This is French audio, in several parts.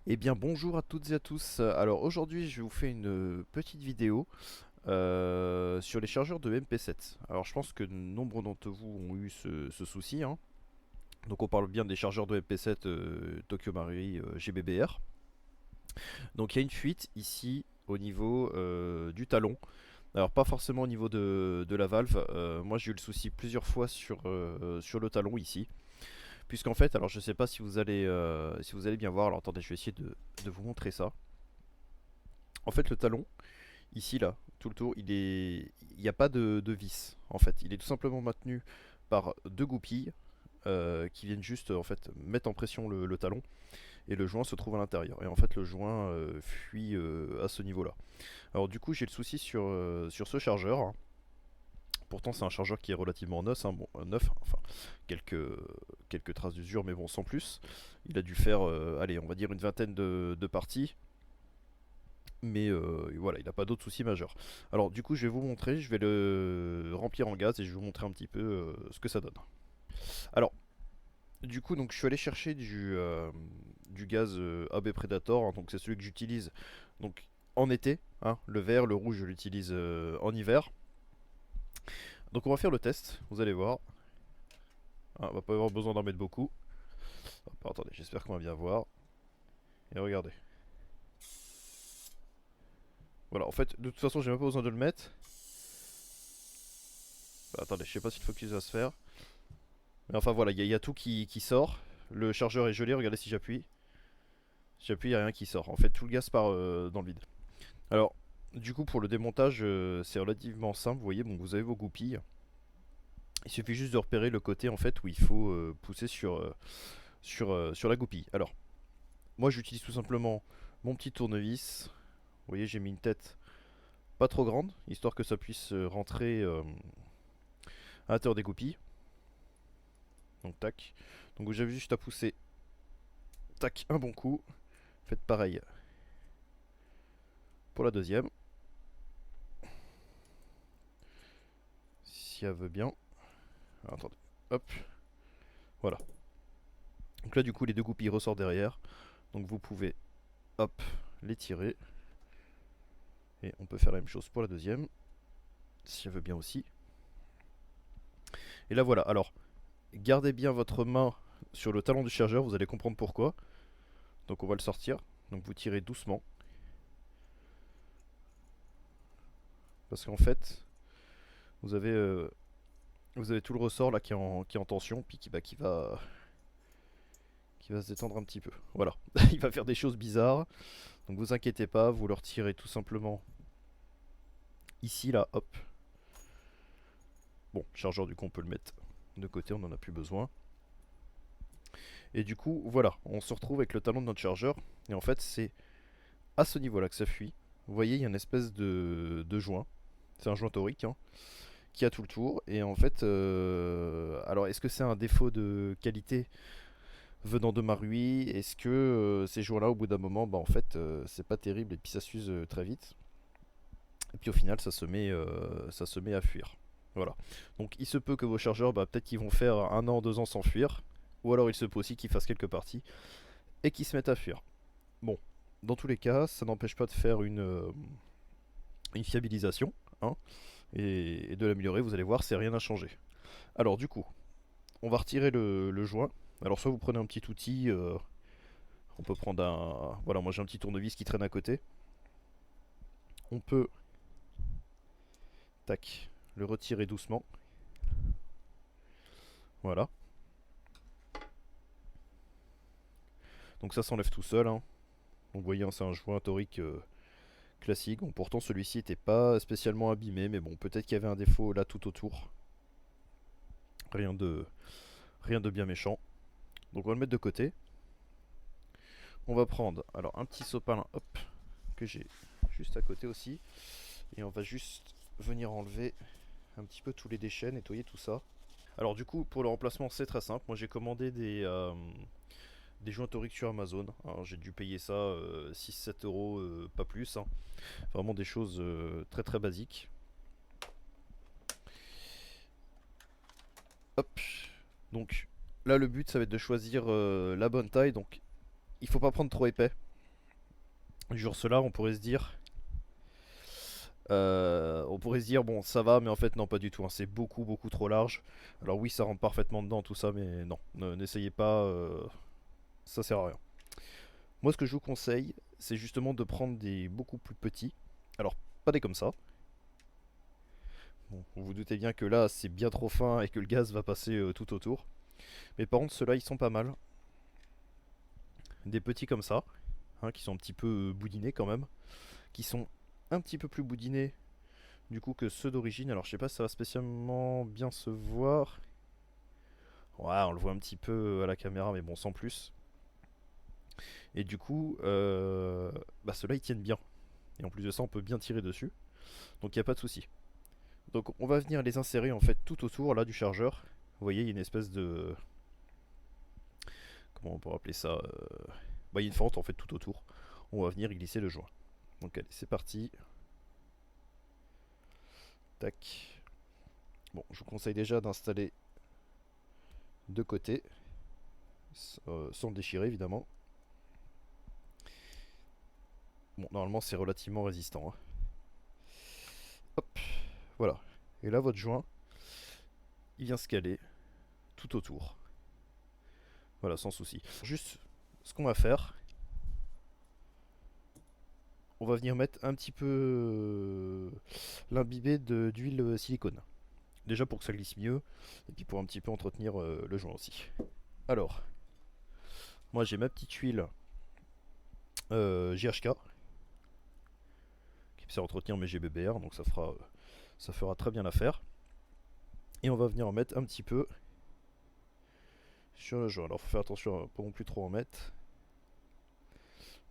Eh bien bonjour à toutes et à tous. Alors aujourd'hui je vous fais une petite vidéo sur les chargeurs de MP7. Alors je pense que nombre d'entre vous ont eu ce souci, hein. Donc on parle bien des chargeurs de MP7 Tokyo Marui GBBR. Donc il y a une fuite ici au niveau du talon. Alors pas forcément au niveau de la valve. Moi j'ai eu le souci plusieurs fois sur le talon ici. Puisqu'en fait, alors je sais pas si vous allez bien voir. Alors attendez, je vais essayer de vous montrer ça. En fait, le talon, ici, là, tout le tour, il n'y a pas de vis, en fait. Il est tout simplement maintenu par deux goupilles qui viennent juste, en fait, mettre en pression le talon et le joint se trouve à l'intérieur. Et en fait, le joint fuit à ce niveau-là. Alors, du coup, j'ai le souci sur ce chargeur, hein. Pourtant, c'est un chargeur qui est relativement neuf, hein, bon, neuf, enfin, quelques, quelques traces d'usure, mais bon, sans plus. Il a dû faire, allez, on va dire une vingtaine de parties. Mais voilà, il n'a pas d'autres soucis majeurs. Alors du coup je vais vous montrer, je vais le remplir en gaz et je vais vous montrer un petit peu ce que ça donne. Alors du coup donc je suis allé chercher du gaz AB Predator, hein, donc c'est celui que j'utilise donc en été, hein, le vert, le rouge je l'utilise en hiver. Donc on va faire le test, vous allez voir. Ah, on va pas avoir besoin d'en mettre beaucoup. Hop, attendez, j'espère qu'on va bien voir. Et regardez. Voilà, en fait de toute façon j'ai même pas besoin de le mettre. Bah, attendez, je sais pas si le focus va se faire. Mais enfin voilà, il y a tout qui sort. Le chargeur est gelé, regardez si j'appuie. Si j'appuie, il n'y a rien qui sort. En fait, tout le gaz part dans le vide. Alors, du coup, pour le démontage, c'est relativement simple. Vous voyez, bon, vous avez vos goupilles. Il suffit juste de repérer le côté en fait où il faut pousser sur la goupille. Alors, moi j'utilise tout simplement mon petit tournevis. Vous voyez, j'ai mis une tête pas trop grande, histoire que ça puisse rentrer à l'intérieur des goupilles. Donc, tac. Donc, vous avez juste à pousser, tac, un bon coup. Faites pareil pour la deuxième, si elle veut bien. Alors, attendez, hop, voilà. Donc là, du coup, les deux goupilles ressortent derrière. Donc vous pouvez, hop, les tirer. Et on peut faire la même chose pour la deuxième, si elle veut bien aussi. Et là, voilà. Alors, gardez bien votre main sur le talon du chargeur, vous allez comprendre pourquoi. Donc on va le sortir. Donc vous tirez doucement. Parce qu'en fait, vous avez, euh, vous avez tout le ressort là qui est en tension, puis qui va se détendre un petit peu. Voilà. Il va faire des choses bizarres. Donc vous inquiétez pas, vous le retirez tout simplement ici, là, hop. Bon, le chargeur, du coup, on peut le mettre de côté, on n'en a plus besoin. Et du coup, voilà, on se retrouve avec le talon de notre chargeur. Et en fait, c'est à ce niveau-là que ça fuit. Vous voyez, il y a une espèce de joint. C'est un joint torique, hein, qui a tout le tour. Et en fait, alors est-ce que c'est un défaut de qualité venant de Marui? Est-ce que ces joints-là, au bout d'un moment, bah en fait, c'est pas terrible et puis ça s'use très vite. Et puis au final, ça se met à fuir. Voilà. Donc il se peut que vos chargeurs, bah, peut-être qu'ils vont faire un an, 2 ans sans fuir. Ou alors il se peut aussi qu'ils fassent quelques parties et qu'ils se mettent à fuir. Bon, dans tous les cas, ça n'empêche pas de faire une fiabilisation, hein, et de l'améliorer. Vous allez voir, c'est rien à changer. Alors du coup, on va retirer le joint. Alors soit vous prenez un petit outil, on peut prendre un... Voilà, moi j'ai un petit tournevis qui traîne à côté. On peut, tac, le retirer doucement. Voilà. Donc ça s'enlève tout seul, hein. Donc vous voyez, hein, c'est un joint torique classique. Bon, pourtant celui-ci n'était pas spécialement abîmé, mais bon, peut-être qu'il y avait un défaut là tout autour. Rien de, rien de bien méchant. Donc on va le mettre de côté. On va prendre alors un petit sopalin, hop, que j'ai juste à côté aussi. Et on va juste venir enlever un petit peu tous les déchets, nettoyer tout ça. Alors du coup, pour le remplacement, c'est très simple. Moi j'ai commandé des joints toriques sur Amazon. Alors j'ai dû payer ça 6-7 euros, pas plus, hein. Vraiment des choses très très basiques. Hop. Donc là le but ça va être de choisir la bonne taille. Donc il faut pas prendre trop épais. Genre cela, on pourrait se dire bon ça va, mais en fait non pas du tout, hein, c'est beaucoup beaucoup trop large. Alors oui ça rentre parfaitement dedans tout ça, mais non, n'essayez pas, ça sert à rien. Moi ce que je vous conseille, c'est justement de prendre des beaucoup plus petits. Alors pas des comme ça. Bon, vous vous doutez bien que là c'est bien trop fin et que le gaz va passer tout autour. Mais par contre ceux-là ils sont pas mal. Des petits comme ça, hein, qui sont un petit peu boudinés quand même, qui sont un petit peu plus boudinés du coup que ceux d'origine. Alors je sais pas si ça va spécialement bien se voir. Ouais, on le voit un petit peu à la caméra, mais bon, sans plus. Et du coup, bah ceux-là ils tiennent bien. Et en plus de ça, on peut bien tirer dessus. Donc il n'y a pas de souci. Donc on va venir les insérer en fait tout autour là du chargeur. Vous voyez, il y a une espèce de. Comment on pourrait appeler ça, bah, il y a une fente en fait tout autour. On va venir y glisser le joint. Donc allez, c'est parti. Tac. Bon, je vous conseille déjà d'installer de côté, sans le déchirer évidemment. Bon, normalement c'est relativement résistant, hein. Hop, voilà. Et là, votre joint, il vient se caler tout autour. Voilà, sans souci. Juste, ce qu'on va faire, on va venir mettre un petit peu l'imbibé d'huile silicone. Déjà pour que ça glisse mieux, et puis pour un petit peu entretenir le joint aussi. Alors, moi j'ai ma petite huile GHK, qui sert à entretenir mes GBBR, donc ça fera très bien l'affaire. Et on va venir en mettre un petit peu sur le joint. Alors faut faire attention à pas non plus trop en mettre.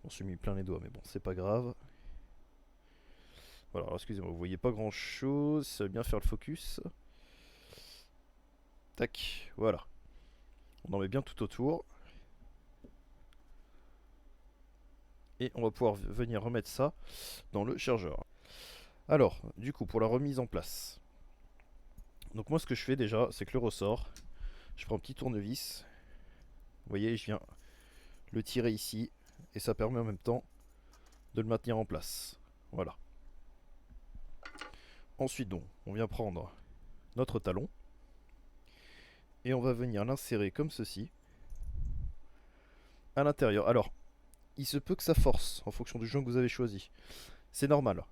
On s'est mis plein les doigts, mais bon, c'est pas grave. Voilà, alors excusez-moi, vous voyez pas grand chose, ça va bien faire le focus. Tac, voilà. On en met bien tout autour. Et on va pouvoir venir remettre ça dans le chargeur. Alors, du coup, pour la remise en place. Donc moi, ce que je fais déjà, c'est que le ressort, je prends un petit tournevis. Vous voyez, je viens le tirer ici. Et ça permet en même temps de le maintenir en place. Voilà. Ensuite, donc, on vient prendre notre talon. Et on va venir l'insérer comme ceci. À l'intérieur. Alors, il se peut que ça force en fonction du joint que vous avez choisi. C'est normal.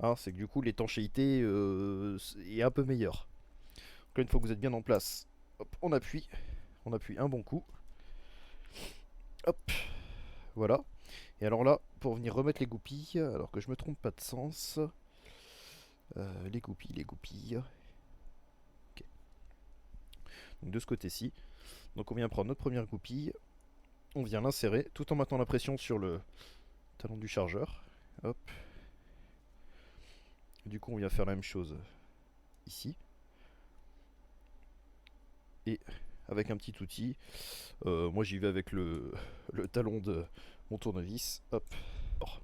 Hein, c'est que du coup l'étanchéité est un peu meilleure. Donc là, une fois que vous êtes bien en place, hop, on appuie un bon coup. Hop, voilà. Et alors là, pour venir remettre les goupilles, alors que je me trompe pas de sens, les goupilles. Ok. Donc de ce côté-ci. Donc on vient prendre notre première goupille, on vient l'insérer tout en maintenant la pression sur le talon du chargeur. Hop. Du coup, on vient faire la même chose ici. Et avec un petit outil, moi j'y vais avec le talon de mon tournevis. Hop. Alors,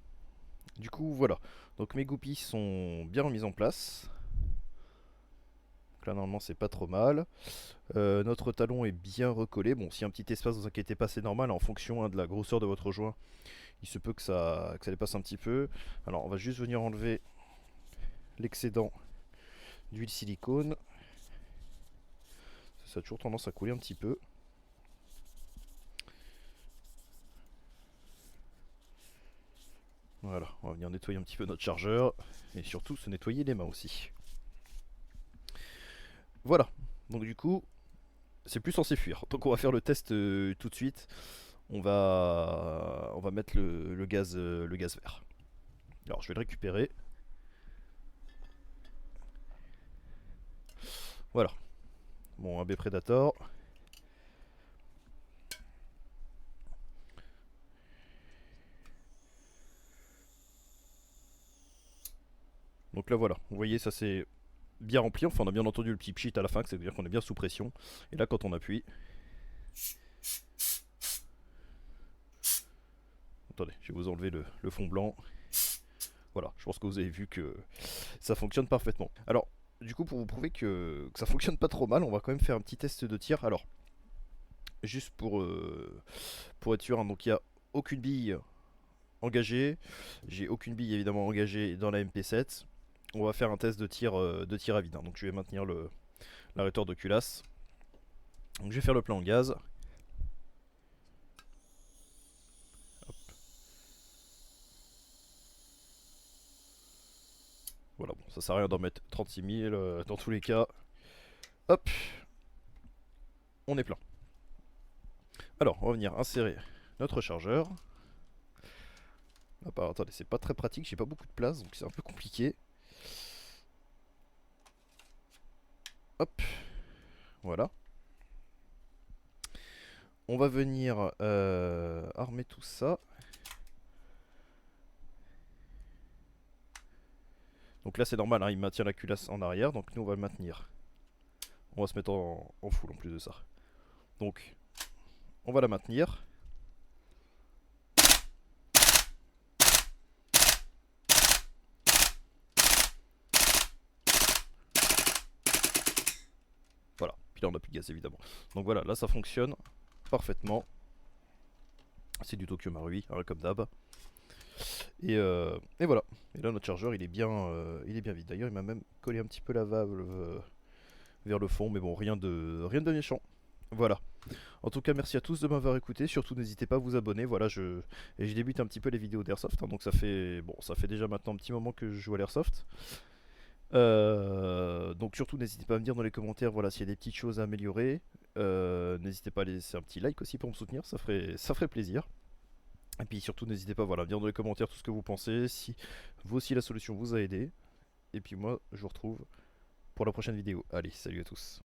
du coup, voilà. Donc mes goupilles sont bien remises en place. Donc là, normalement, c'est pas trop mal. Notre talon est bien recollé. Bon, s'il y a un petit espace, ne vous inquiétez pas, c'est normal. En fonction de la grosseur de votre joint, il se peut que ça dépasse un petit peu. Alors, on va juste venir enlever l'excédent d'huile silicone. Ça a toujours tendance à couler un petit peu. Voilà, on va venir nettoyer un petit peu notre chargeur. Et surtout se nettoyer les mains aussi. Voilà, donc du coup, c'est plus censé fuir. Donc on va faire le test tout de suite. On va mettre le gaz vert. Alors je vais le récupérer. Voilà. Bon, un B Predator. Donc là voilà, vous voyez ça c'est bien rempli, enfin on a bien entendu le petit pchit à la fin, c'est à dire qu'on est bien sous pression. Et là quand on appuie... Attendez, je vais vous enlever le fond blanc. Voilà, je pense que vous avez vu que ça fonctionne parfaitement. Alors, du coup pour vous prouver que ça fonctionne pas trop mal, on va quand même faire un petit test de tir. Alors, juste pour être sûr, hein, donc il n'y a aucune bille engagé. J'ai aucune bille évidemment engagée dans la MP7. On va faire un test de tir à vide, hein. Donc je vais maintenir l'arrêteur de culasse. Donc je vais faire le plein en gaz. Hop. Voilà, bon, ça sert à rien d'en mettre 36 000 dans tous les cas. Hop, on est plein. Alors, on va venir insérer notre chargeur. Ah bah, attendez, c'est pas très pratique, j'ai pas beaucoup de place, donc c'est un peu compliqué. Hop, voilà. On va venir armer tout ça. Donc là c'est normal, hein, il maintient la culasse en arrière, donc nous on va le maintenir. On va se mettre en full en plus de ça. Donc on va la maintenir. Voilà, puis là on n'a plus de gaz évidemment. Donc voilà, là ça fonctionne parfaitement. C'est du Tokyo Marui, hein, comme d'hab. Et voilà. Et là notre chargeur il est bien vide. D'ailleurs il m'a même collé un petit peu la valve vers le fond, mais bon, rien de méchant. Voilà. En tout cas, merci à tous de m'avoir écouté. Surtout, n'hésitez pas à vous abonner. Voilà, je débute un petit peu les vidéos d'Airsoft, hein, donc ça fait déjà maintenant un petit moment que je joue à l'Airsoft. Donc surtout, n'hésitez pas à me dire dans les commentaires, voilà, s'il y a des petites choses à améliorer. N'hésitez pas à laisser un petit like aussi pour me soutenir, ça ferait plaisir. Et puis surtout, n'hésitez pas, voilà, à me dire dans les commentaires tout ce que vous pensez, si vous aussi la solution vous a aidé. Et puis moi, je vous retrouve pour la prochaine vidéo. Allez, salut à tous.